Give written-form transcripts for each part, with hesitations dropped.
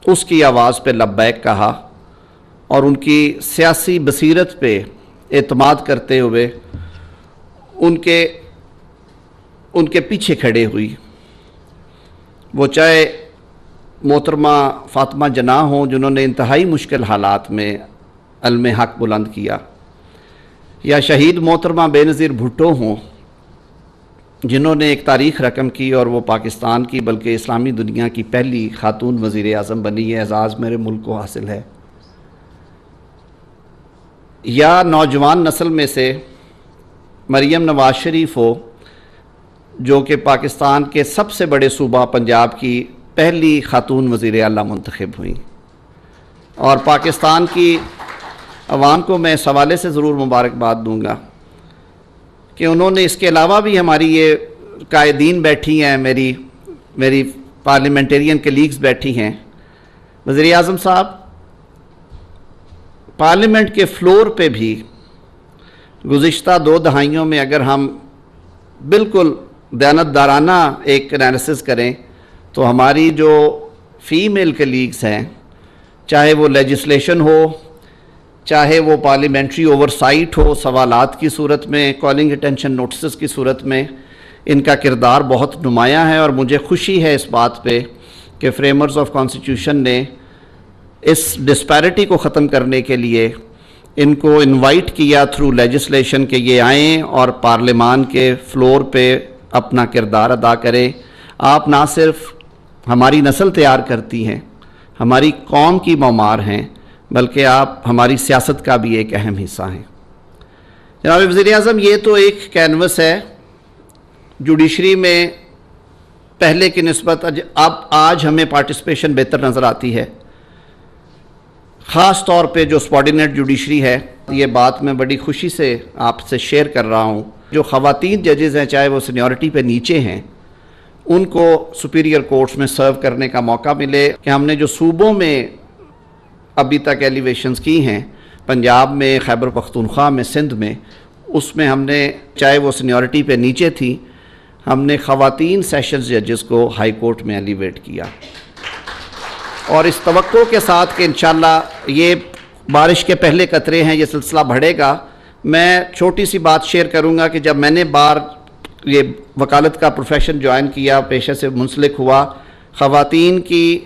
اس کی آواز پہ لبیک کہا اور ان کی سیاسی بصیرت پہ اعتماد کرتے ہوئے ان کے پیچھے کھڑے ہوئی. وہ چاہے محترمہ فاطمہ جناح ہوں جنہوں نے انتہائی مشکل حالات میں علم حق بلند کیا، یا شہید محترمہ بے نظیر بھٹو ہوں جنہوں نے ایک تاریخ رقم کی اور وہ پاکستان کی بلکہ اسلامی دنیا کی پہلی خاتون وزیر اعظم بنی ہے. اعزاز میرے ملک کو حاصل ہے. یا نوجوان نسل میں سے مریم نواز شریف ہو جو کہ پاکستان کے سب سے بڑے صوبہ پنجاب کی پہلی خاتون وزیر اعلیٰ منتخب ہوئیں. اور پاکستان کی عوام کو میں اس حوالے سے ضرور مبارکباد دوں گا کہ انہوں نے اس کے علاوہ بھی ہماری یہ قائدین بیٹھی ہیں، میری پارلیمنٹرین کلیگز بیٹھی ہیں. وزیر اعظم صاحب پارلیمنٹ کے فلور پہ بھی گزشتہ 2 دہائیوں میں اگر ہم بالکل دیانتدارانہ ایک انالیسس کریں تو ہماری جو فیمیل کلیگز ہیں، چاہے وہ لیجسلیشن ہو، چاہے وہ پارلیمنٹری اوورسائٹ ہو سوالات کی صورت میں، کالنگ اٹینشن نوٹسز کی صورت میں، ان کا کردار بہت نمایاں ہے. اور مجھے خوشی ہے اس بات پہ کہ فریمرز آف کانسٹیٹیوشن نے اس ڈسپیرٹی کو ختم کرنے کے لیے ان کو انوائٹ کیا تھرو لیجسلیشن کہ یہ آئیں اور پارلیمان کے فلور پہ اپنا کردار ادا کریں. آپ نہ صرف ہماری نسل تیار کرتی ہیں، ہماری قوم کی معمار ہیں، بلکہ آپ ہماری سیاست کا بھی ایک اہم حصہ ہیں. جناب وزیر اعظم، یہ تو ایک کینوس ہے جوڈیشری میں پہلے کی نسبت. اب آج ہمیں پارٹیسپیشن بہتر نظر آتی ہے، خاص طور پہ جو سبارڈینیٹ جوڈیشری ہے. یہ بات میں بڑی خوشی سے آپ سے شیئر کر رہا ہوں. جو خواتین ججز ہیں چاہے وہ سینیورٹی پہ نیچے ہیں، ان کو سپیریئر کورٹس میں سرو کرنے کا موقع ملے. کہ ہم نے جو صوبوں میں ابھی تک ایلیویشنز کی ہیں، پنجاب میں، خیبر پختونخوا میں، سندھ میں، اس میں ہم نے چاہے وہ سینیورٹی پہ نیچے تھی، ہم نے خواتین سیشنز ججز کو ہائی کورٹ میں ایلیویٹ کیا. اور اس توقع کے ساتھ کہ انشاءاللہ یہ بارش کے پہلے قطرے ہیں، یہ سلسلہ بڑھے گا. میں چھوٹی سی بات شیئر کروں گا کہ جب میں نے یہ وکالت کا پروفیشن جوائن کیا، پیشے سے منسلک ہوا، خواتین کی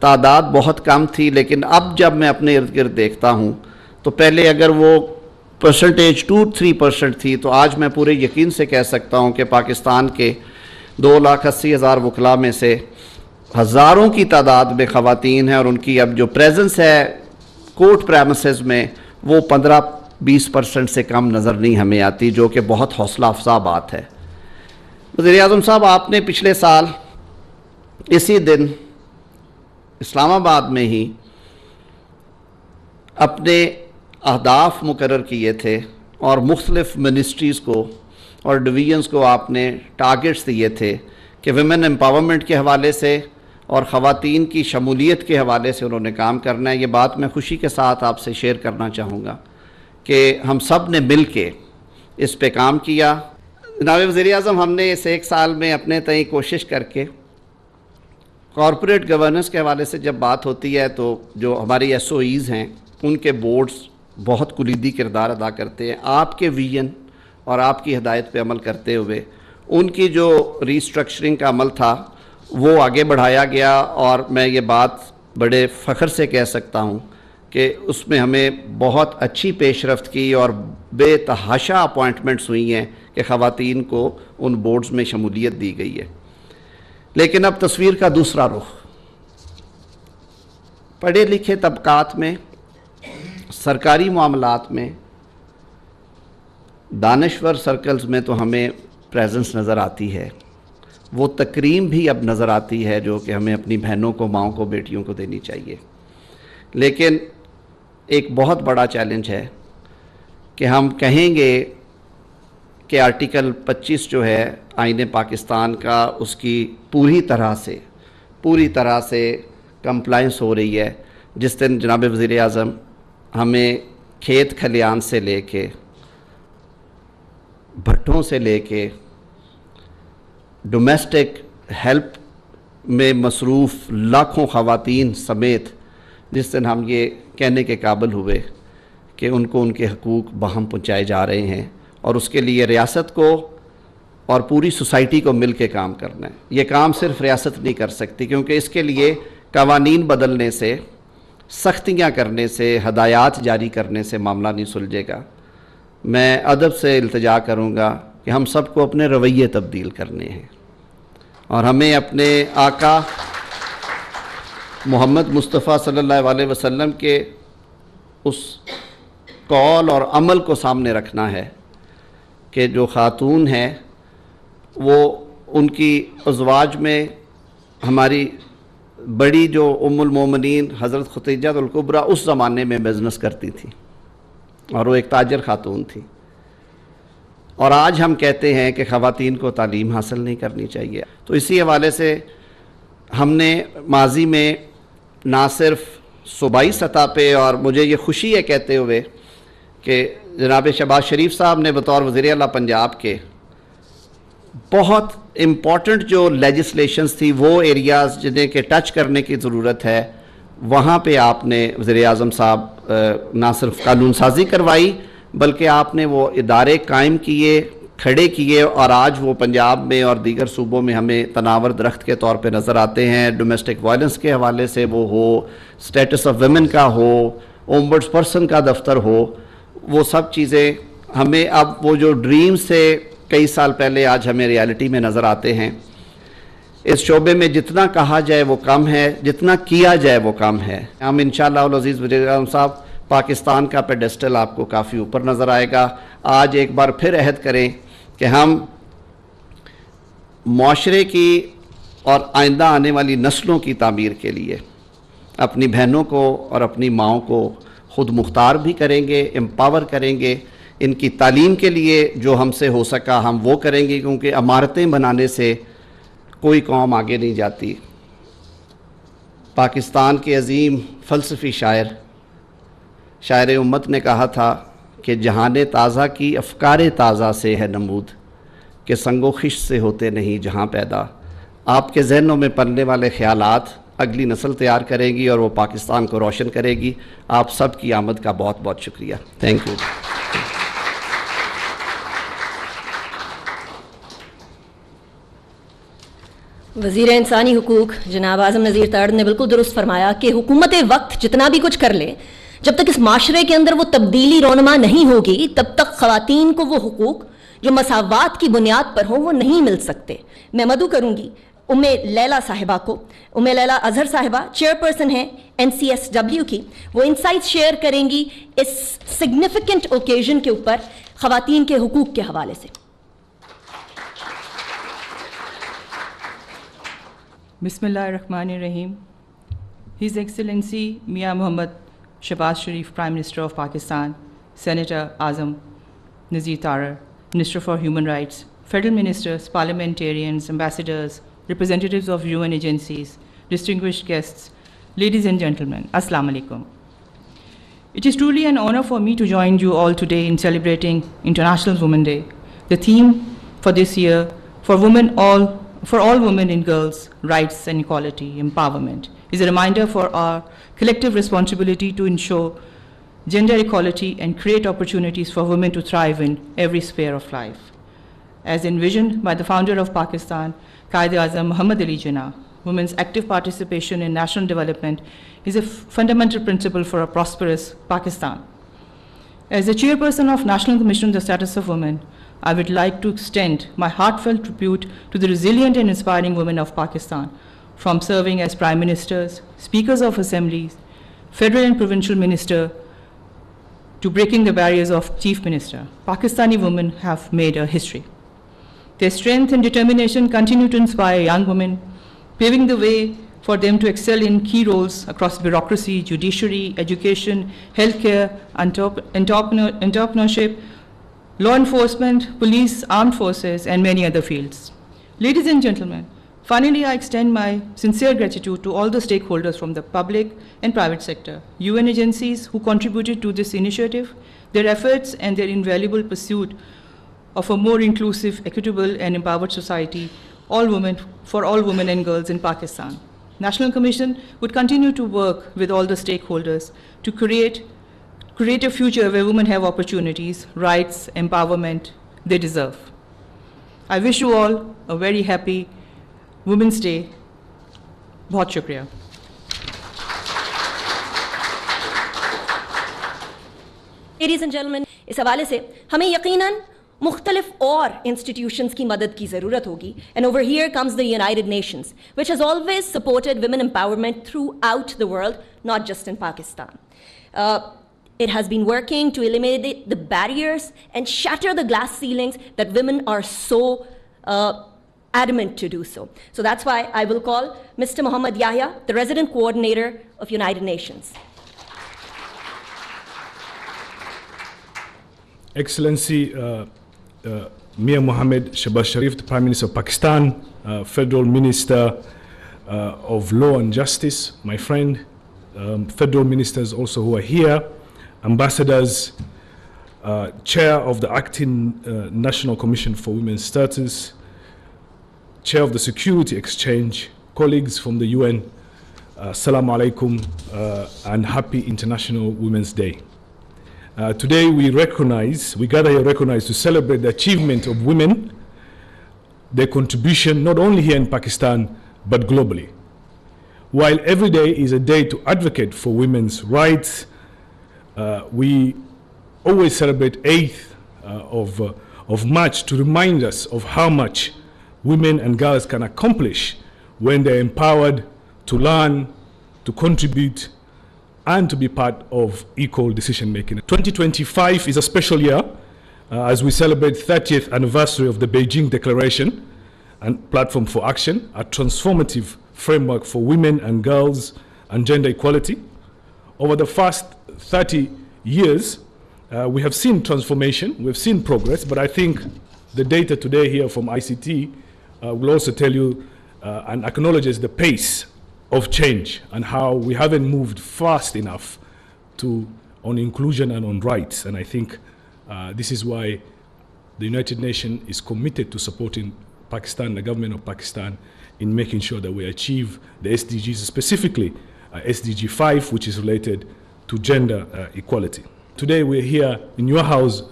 تعداد بہت کم تھی. لیکن اب جب میں اپنے ارد گرد دیکھتا ہوں تو پہلے اگر وہ پرسنٹیج 2-3% تھی، تو آج میں پورے یقین سے کہہ سکتا ہوں کہ پاکستان کے 2,80,000 وکلاء میں سے ہزاروں کی تعداد میں خواتین ہیں، اور ان کی اب جو پریزنس ہے کورٹ پریمسز میں وہ 15-20% سے کم نظر نہیں ہمیں آتی، جو کہ بہت حوصلہ افزا بات ہے. وزیر اعظم صاحب، آپ نے پچھلے سال اسی دن اسلام آباد میں ہی اپنے اہداف مقرر کیے تھے اور مختلف منسٹریز کو اور ڈویژنز کو آپ نے ٹارگٹس دیے تھے کہ ویمن امپاورمنٹ کے حوالے سے اور خواتین کی شمولیت کے حوالے سے انہوں نے کام کرنا ہے. یہ بات میں خوشی کے ساتھ آپ سے شیئر کرنا چاہوں گا کہ ہم سب نے مل کے اس پہ کام کیا. جناب وزیر اعظم، ہم نے اس 1 سال میں اپنے تئیں کوشش کر کے کارپوریٹ گورننس کے حوالے سے جب بات ہوتی ہے تو جو ہماری SOEs ہیں ان کے بورڈز بہت کلیدی کردار ادا کرتے ہیں. آپ کے ویژن اور آپ کی ہدایت پہ عمل کرتے ہوئے ان کی جو ریسٹرکچرنگ کا عمل تھا وہ آگے بڑھایا گیا، اور میں یہ بات بڑے فخر سے کہہ سکتا ہوں کہ اس میں ہمیں بہت اچھی پیش رفت کی اور بے تحاشا اپوائنٹمنٹس ہوئی ہیں کہ خواتین کو ان بورڈز میں شمولیت دی گئی ہے. لیکن اب تصویر کا دوسرا رخ، پڑھے لکھے طبقات میں، سرکاری معاملات میں، دانشور سرکلز میں تو ہمیں پریزنس نظر آتی ہے. وہ تکریم بھی اب نظر آتی ہے جو کہ ہمیں اپنی بہنوں کو، ماؤں کو، بیٹیوں کو دینی چاہیے. لیکن ایک بہت بڑا چیلنج ہے کہ ہم کہیں گے کہ آرٹیکل 25 جو ہے آئین پاکستان کا، اس کی پوری طرح سے کمپلائنس ہو رہی ہے. جس دن جناب وزیر اعظم ہمیں کھیت کھلیان سے لے کے، بھٹوں سے لے کے، ڈومیسٹک ہیلپ میں مصروف لاکھوں خواتین سمیت جس دن ہم یہ کہنے کے قابل ہوئے کہ ان کو ان کے حقوق بہم پہنچائے جا رہے ہیں، اور اس کے لیے ریاست کو اور پوری سوسائٹی کو مل کے کام کرنا ہے. یہ کام صرف ریاست نہیں کر سکتی، کیونکہ اس کے لیے قوانین بدلنے سے، سختیاں کرنے سے، ہدایات جاری کرنے سے معاملہ نہیں سلجھے گا. میں ادب سے التجا کروں گا کہ ہم سب کو اپنے رویے تبدیل کرنے ہیں، اور ہمیں اپنے آقا محمد مصطفیٰ صلی اللہ علیہ وسلم کے اس قول اور عمل کو سامنے رکھنا ہے کہ جو خاتون ہیں وہ ان کی ازواج میں ہماری بڑی جو ام المومنین حضرت خدیجہ الکبریٰ اس زمانے میں بزنس کرتی تھی، اور وہ ایک تاجر خاتون تھی. اور آج ہم کہتے ہیں کہ خواتین کو تعلیم حاصل نہیں کرنی چاہیے. تو اسی حوالے سے ہم نے ماضی میں نہ صرف صوبائی سطح پہ، اور مجھے یہ خوشی ہے کہتے ہوئے کہ جناب شہباز شریف صاحب نے بطور وزیر اعلیٰ پنجاب کے بہت امپورٹنٹ جو لیجسلیشنز تھی، وہ ایریاز جنہیں کہ ٹچ کرنے کی ضرورت ہے، وہاں پہ آپ نے وزیر اعظم صاحب نہ صرف قانون سازی کروائی بلکہ آپ نے وہ ادارے قائم کیے، کھڑے کیے، اور آج وہ پنجاب میں اور دیگر صوبوں میں ہمیں تناور درخت کے طور پہ نظر آتے ہیں. ڈومیسٹک وائلنس کے حوالے سے وہ ہو، سٹیٹس آف ویمن کا ہو، اومبڈس پرسن کا دفتر ہو، وہ سب چیزیں ہمیں اب وہ جو ڈریم سے کئی سال پہلے آج ہمیں ریالٹی میں نظر آتے ہیں. اس شعبے میں جتنا کہا جائے وہ کم ہے، جتنا کیا جائے وہ کم ہے. ہم انشاءاللہ العزیز وزیر اعظم صاحب پاکستان کا پیڈسٹل آپ کو کافی اوپر نظر آئے گا. آج ایک بار پھر عہد کریں کہ ہم معاشرے کی اور آئندہ آنے والی نسلوں کی تعمیر کے لیے اپنی بہنوں کو اور اپنی ماؤں کو خود مختار بھی کریں گے، امپاور کریں گے. ان کی تعلیم کے لیے جو ہم سے ہو سکا ہم وہ کریں گے، کیونکہ عمارتیں بنانے سے کوئی قوم آگے نہیں جاتی. پاکستان کے عظیم فلسفی شاعر امت نے کہا تھا کہ جہان تازہ کی افکار تازہ سے ہے نمود، کہ سنگ و خش سے ہوتے نہیں جہاں پیدا. آپ کے ذہنوں میں پلنے والے خیالات اگلی نسل تیار کرے گی اور وہ پاکستان کو روشن کرے گی. آپ سب کی آمد کا بہت بہت شکریہ. Thank you. وزیر انسانی حقوق جناب اعظم نذیر تڑ نے بالکل درست فرمایا کہ حکومت وقت جتنا بھی کچھ کر لے، جب تک اس معاشرے کے اندر وہ تبدیلی رونما نہیں ہوگی تب تک خواتین کو وہ حقوق جو مساوات کی بنیاد پر ہوں وہ نہیں مل سکتے. میں مدعو کروں گی لیلہ صاحبہ کو، لیلہ اظہر صاحبہ چیئرپرسن ہیں NCSW کی، وہ انسائٹس شیئر کریں گی اس سگنیفیکنٹ اوکیزن کے اوپر خواتین کے حقوق کے حوالے سے. بسم اللہ الرحمن الرحیم. His Excellency Mian Mohammad Shehbaz Sharif, Prime Minister of Pakistan, Senator Azam Nazir Tarar, Minister for Human Rights, Federal Ministers, Parliamentarians, Ambassadors, representatives of UN agencies, distinguished guests, ladies and gentlemen, Assalamu alaikum. It is truly an honor for me to join you all today in celebrating International Women's Day. The theme for this year, for all women and girls, rights and equality, empowerment, is a reminder for our collective responsibility to ensure gender equality and create opportunities for women to thrive in every sphere of life. As envisioned by the founder of Pakistan, Quaid-e-Azam Muhammad Ali Jinnah, women's active participation in national development is a fundamental principle for a prosperous Pakistan. As the chairperson of National Commission on the Status of Women, I would like to extend my heartfelt tribute to the resilient and inspiring women of Pakistan, from serving as prime ministers, speakers of assemblies, federal and provincial minister, to breaking the barriers of chief minister. Pakistani women have made a history. Their strength and determination continue to inspire young women, paving the way for them to excel in key roles across bureaucracy, judiciary, education, healthcare, entrepreneurship, law enforcement, police, armed forces, and many other fields. Ladies and gentlemen, finally, I extend my sincere gratitude to all the stakeholders from the public and private sector, UN agencies who contributed to this initiative. Their efforts and their invaluable pursuit of a more inclusive, equitable, and empowered society for all women and girls in Pakistan. National Commission would continue to work with all the stakeholders to create a future where women have opportunities, rights, empowerment they deserve. I wish you all a very happy Women's Day. बहुत शुक्रिया. Ladies and gentlemen, इस हवाले से हमें यकीनन मुख्तलिफ और institutions की मदद की ज़रूरत होगी. And over here comes the United Nations, which has always supported women empowerment throughout the world, not just in Pakistan. It has been working to eliminate the barriers and shatter the glass ceilings that women are so adamant to do so. So that's why I will call Mr. Muhammad Yahya, the Resident Coordinator of United Nations. Excellency Mir Mohammed Shehbaz Sharif, the Prime Minister of Pakistan, Federal Minister of Law and Justice, my friend, Federal Ministers also who are here, Ambassadors, Chair of the Acting National Commission for Women's Status, Chair of the Security Exchange, colleagues from the UN, Assalamu alaikum and happy International Women's Day. Today we gather here recognize to celebrate the achievement of women, their contribution not only here in Pakistan but globally. While every day is a day to advocate for women's rights, we always celebrate 8th of March to remind us of how much women and girls can accomplish when they're empowered to learn, to contribute, and to be part of equal decision making. 2025 is a special year as we celebrate 30th anniversary of the Beijing Declaration and Platform for Action, a transformative framework for women and girls and gender equality. Over the past 30 years, we have seen transformation, we've seen progress, but I think the data today here from ICT will also tell you and acknowledges the pace of change and how we haven't moved fast enough on inclusion and on rights. And I think this is why the United Nations is committed to supporting Pakistan, the government of Pakistan, in making sure that we achieve the SDGs, specifically SDG 5, which is related to gender equality. Today we're here in your house,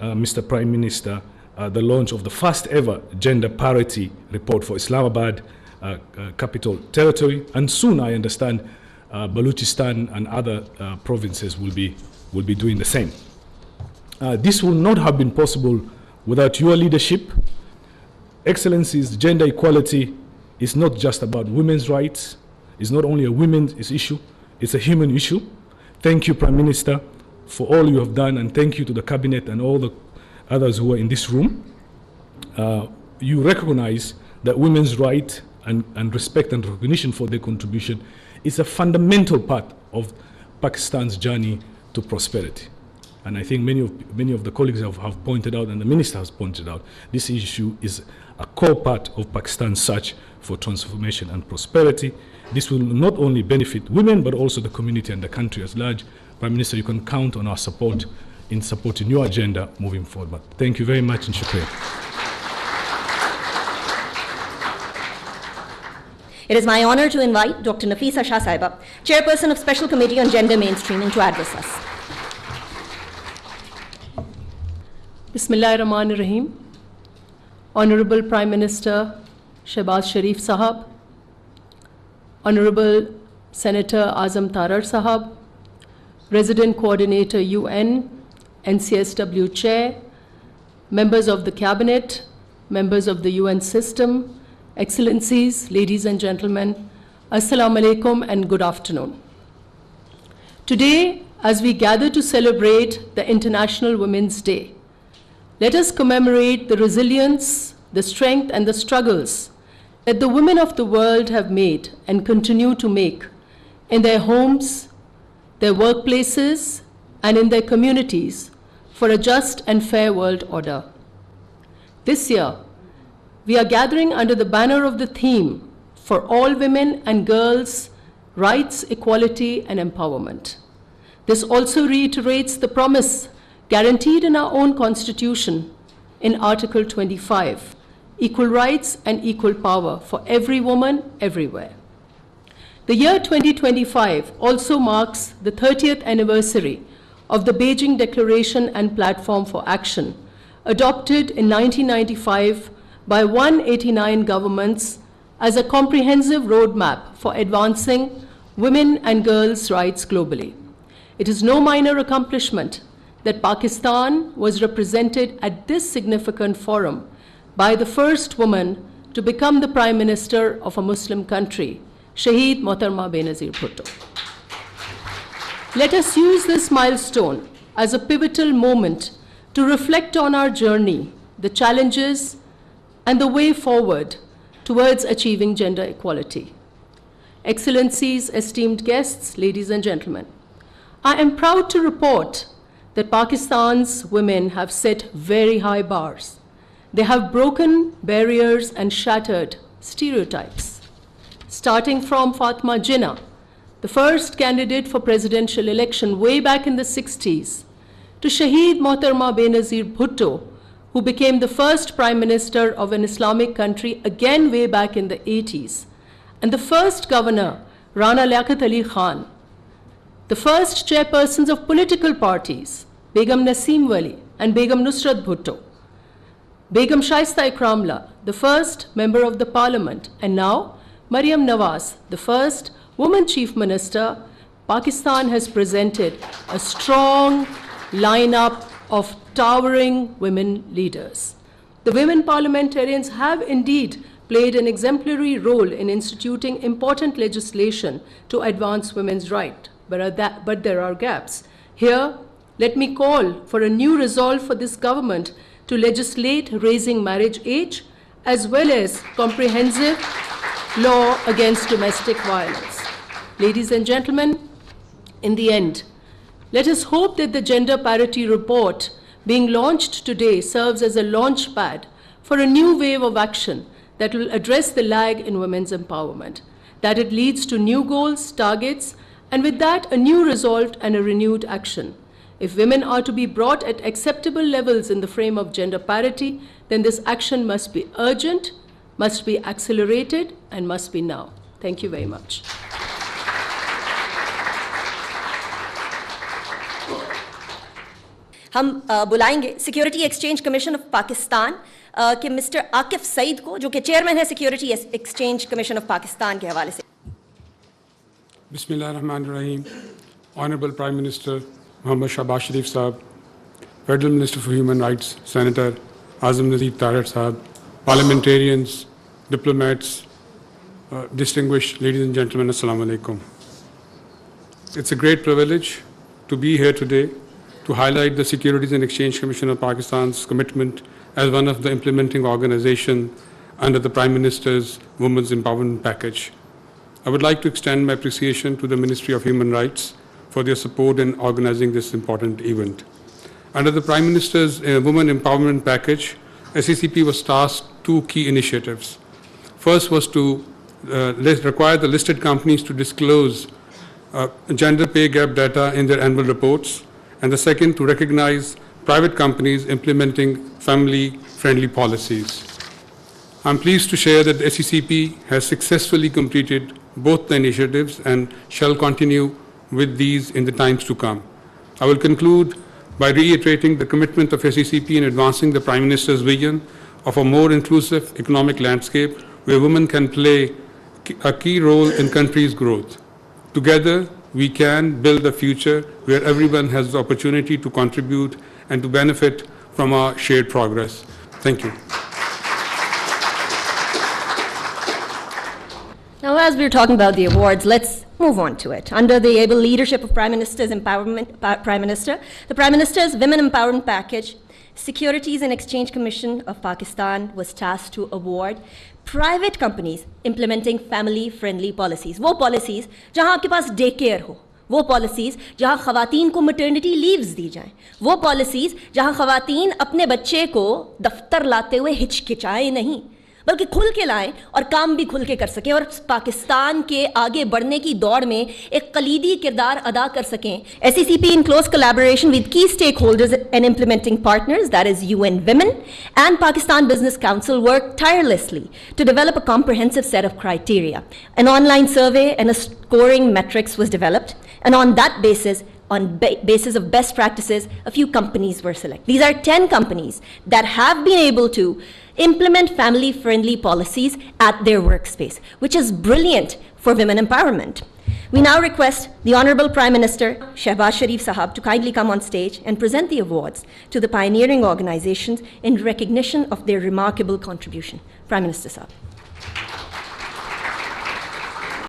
Mr. Prime Minister, the launch of the first ever gender parity report for Islamabad Capital Territory, and soon I understand Balochistan and other provinces will be doing the same. This would not have been possible without your leadership. Excellencies, gender equality is not just about women's rights. It's not only a women's issue, it's a human issue. Thank you, Prime Minister, for all you have done, and thank you to the Cabinet and all the others who are in this room. You recognize that women's rights and respect and recognition for their contribution is a fundamental part of Pakistan's journey to prosperity. And I think many of the colleagues have pointed out, and the Minister has pointed out, this issue is a core part of Pakistan's search for transformation and prosperity. This will not only benefit women, but also the community and the country as large. Prime Minister, you can count on our support in supporting your agenda moving forward. But thank you very much, and shukriya. It is my honor to invite Dr. Nafisa Shah Saiba, Chairperson of Special Committee on Gender Mainstreaming, to address us. Bismillahirrahmanirrahim. Honorable Prime Minister Shehbaz Sharif Sahab, Honorable Senator Azam Tarar Sahab, Resident Coordinator UN, NCSW Chair, members of the Cabinet, members of the UN system, Excellencies, ladies and gentlemen, Assalamu alaikum and good afternoon. Today, as we gather to celebrate the International Women's Day, let us commemorate the resilience, the strength, and the struggles that the women of the world have made and continue to make in their homes, their workplaces, and in their communities for a just and fair world order. This year, we are gathering under the banner of the theme for all women and girls, rights, equality, and empowerment. This also reiterates the promise guaranteed in our own Constitution in Article 25 equal rights and equal power for every woman everywhere. The year 2025 also marks the 30th anniversary of the Beijing Declaration and Platform for Action, adopted in 1995 by 189 governments as a comprehensive roadmap for advancing women and girls' rights globally. It is no minor accomplishment that Pakistan was represented at this significant forum by the first woman to become the Prime Minister of a Muslim country, Shaheed Mohtarma Benazir Bhutto. Let us use this milestone as a pivotal moment to reflect on our journey, the challenges, and the way forward towards achieving gender equality. Excellencies, esteemed guests, ladies and gentlemen, I am proud to report that Pakistan's women have set very high bars. They have broken barriers and shattered stereotypes. Starting from Fatma Jinnah, the first candidate for presidential election way back in the 60s, to Shaheed Mohtarma Benazir Bhutto, who became the first Prime Minister of an Islamic country again way back in the 80s, and the first governor, Rana Liaquat Ali Khan, the first chairpersons of political parties, Begum Naseem Wali and Begum Nusrat Bhutto, Begum Shaista Ikramullah, the first member of the parliament, and now Maryam Nawaz, the first woman chief minister, Pakistan has presented a strong lineup of towering women leaders. The women parliamentarians have indeed played an exemplary role in instituting important legislation to advance women's rights, but there are gaps. Here, let me call for a new resolve for this government to legislate raising marriage age as well as comprehensive law against domestic violence. Ladies and gentlemen, in the end, let us hope that the gender parity report being launched today serves as a launch pad for a new wave of action that will address the lag in women's empowerment, that it leads to new goals, targets, and with that, a new resolve and a renewed action. If women are to be brought at acceptable levels in the frame of gender parity, then this action must be urgent, must be accelerated, and must be now. Thank you very much. हम बुलाएंगे security exchange commission of Pakistan के mister Akif Saeed को, जो कि chairman है security exchange commission of Pakistan के हवाले से. बिस्मिल्लाहिर्रहमानिर्रहीम. Honorable Prime Minister Mohammad Shahbaz Sharif Sahab, Federal Minister for Human Rights, Senator Azam Nazir Tarar Sahab, parliamentarians, diplomats, distinguished ladies and gentlemen, Assalamu alaikum. It's a great privilege to be here today to highlight the Securities and Exchange Commission of Pakistan's commitment as one of the implementing organizations under the Prime Minister's Women's Empowerment Package. I would like to extend my appreciation to the Ministry of Human Rights for their support in organizing this important event. Under the Prime Minister's Women Empowerment Package, SECP was tasked two key initiatives. First was to require the listed companies to disclose gender pay gap data in their annual reports, and the second to recognize private companies implementing family-friendly policies. I'm pleased to share that the SECP has successfully completed both the initiatives and shall continue with these in the times to come. I will conclude by reiterating the commitment of SECP in advancing the Prime Minister's vision of a more inclusive economic landscape where women can play a key role in countries' growth. Together, we can build a future where everyone has the opportunity to contribute and to benefit from our shared progress. Thank you. Now, as we're talking about the awards, let's move on to it. Under the able leadership of Prime Minister's Prime Minister, the Prime Minister's Women Empowerment Package, Securities and Exchange Commission of Pakistan was tasked to award private companies implementing family-friendly policies. वो policies जहाँ आपके पास day care हो, वो policies जहाँ ख़वातीन को maternity leaves दी जाएं, वो policies जहाँ ख़वातीन अपने बच्चे को दफ्तर लाते हुए हिचकिचाएं नहीं, बल्कि खुल के लाएं और काम भी खुल के कर सकें और पाकिस्तान के आगे बढ़ने की दौड़ में एक कलीदी किरदार अदा कर सकें. SECP in close collaboration with key stakeholders and implementing partners, that is UN Women and Pakistan Business Council, worked tirelessly to develop a comprehensive set of criteria. An online survey and a scoring metrics was developed, and on that basis, basis of best practices, a few companies were selected. These are 10 companies that have been able to implement family-friendly policies at their workspace, which is brilliant for women empowerment. We now request the Honorable Prime Minister Shehbaz Sharif Sahab to kindly come on stage and present the awards to the pioneering organizations in recognition of their remarkable contribution. Prime Minister Sahab.